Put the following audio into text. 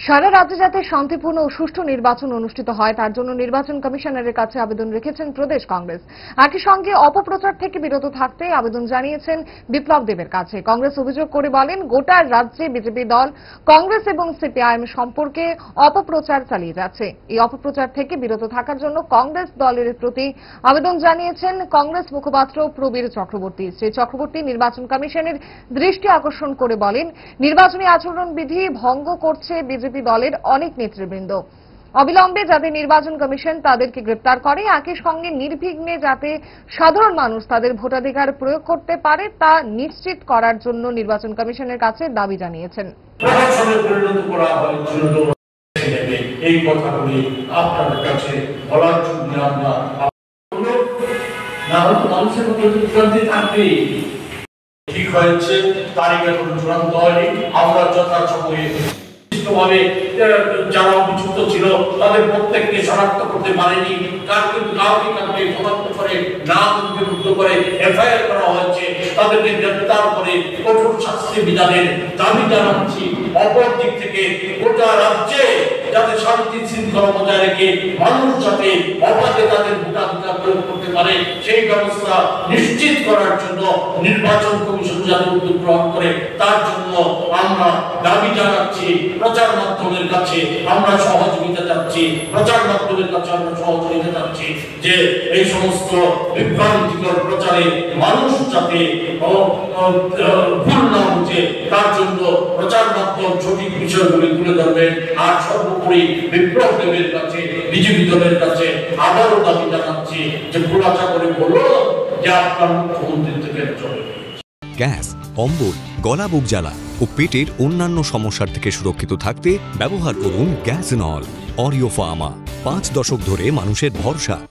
সারা রাজ্যে যাতে শান্তিপূর্ণ ও সুষ্ঠু নির্বাচন অনুষ্ঠিত হয় তার জন্য নির্বাচন কমিশনারের কাছে আবেদন রেখেছেন প্রদেশ কংগ্রেস। একই সঙ্গে অপপ্রচার থেকে বিরত থাকতে আবেদন জানিয়েছেন বিপ্লব দেবের কাছে। কংগ্রেস অভিযোগ করে বলেন, গোটা রাজ্যে বিজেপি দল কংগ্রেস এবং সিপিআইএম সম্পর্কে অপপ্রচার চালিয়ে যাচ্ছে। এই অপপ্রচার থেকে বিরত থাকার জন্য কংগ্রেস দলের প্রতি আবেদন জানিয়েছেন কংগ্রেস মুখপাত্র প্রবীর চক্রবর্তী। শ্রী চক্রবর্তী নির্বাচন কমিশনের দৃষ্টি আকর্ষণ করে বলেন, নির্বাচনী আচরণবিধি ভঙ্গ করছে বিজেপি দলের অনেক নেতৃবৃন্দ। অবিলম্বে যাতে নির্বাচন কমিশন তাদেরকে গ্রেপ্তার করে, একই সঙ্গে নির্বিঘ্নে যাতে সাধারণ মানুষ তাদের ভোটাধিকার প্রয়োগ করতে পারে তা নিশ্চিত করার জন্য নির্বাচন কমিশনের কাছে দাবি জানিয়েছেন। এই কথাগুলি আপনাদের কাছে বলার জন্য আমরা না হয়তো মানুষের মধ্যে বিভ্রান্তি থাকবে। ঠিক হয়েছে, তারিখ এখন চূড়ান্ত হয়নি। আমরা যথাসময়ে যারা অভিযুক্ত ছিল তাদের প্রত্যেককে শনাক্ত করতে পারেনি। কাউকে শনাক্ত করে নাম নথিভুক্ত করে এফআইআর করা হয়েছে, তাদেরকে গ্রেপ্তার করে কঠোর শাস্তি বিধানের দাবি জানাচ্ছি। অপর দিক থেকে গোটা রাজ্যে যাতে শান্তি শৃঙ্খলা বজায় রেখে মানুষ যাতে অবাধে তাদের ভোটাধিকার প্রয়োগ করতে পারে সেই ব্যবস্থা নিশ্চিত করার জন্য নির্বাচন কমিশন যাতে উদ্যোগ গ্রহণ করে তার জন্য আমরা দাবি জানাচ্ছি। প্রচার মাধ্যমের কাছে আমরা সহযোগিতা চাচ্ছি, প্রচার মাধ্যমের কাছে আমরা সহযোগিতা চাচ্ছি যে এই সমস্ত বিভ্রান্তিকর প্রচারে মানুষ যাতে ভুল না বুঝে তার জন্য প্রচার মাধ্যম সঠিক বিষয়গুলি তুলে ধরবেন। আর সর্বোপরি বিপ্লব দেবের কাছে, বিজেপি দলের কাছে আবারও দাবি জানাচ্ছি যে খোলাসা করে বলো যে আপনার মুখ্যমন্ত্রী থেকে চলে। গ্যাস, অম্বল, গলা বুক জ্বালা ও পেটের অন্যান্য সমস্যার থেকে সুরক্ষিত থাকতে ব্যবহার করুন গ্যাসনল। অরিও ফার্মা, 5 দশক ধরে মানুষের ভরসা।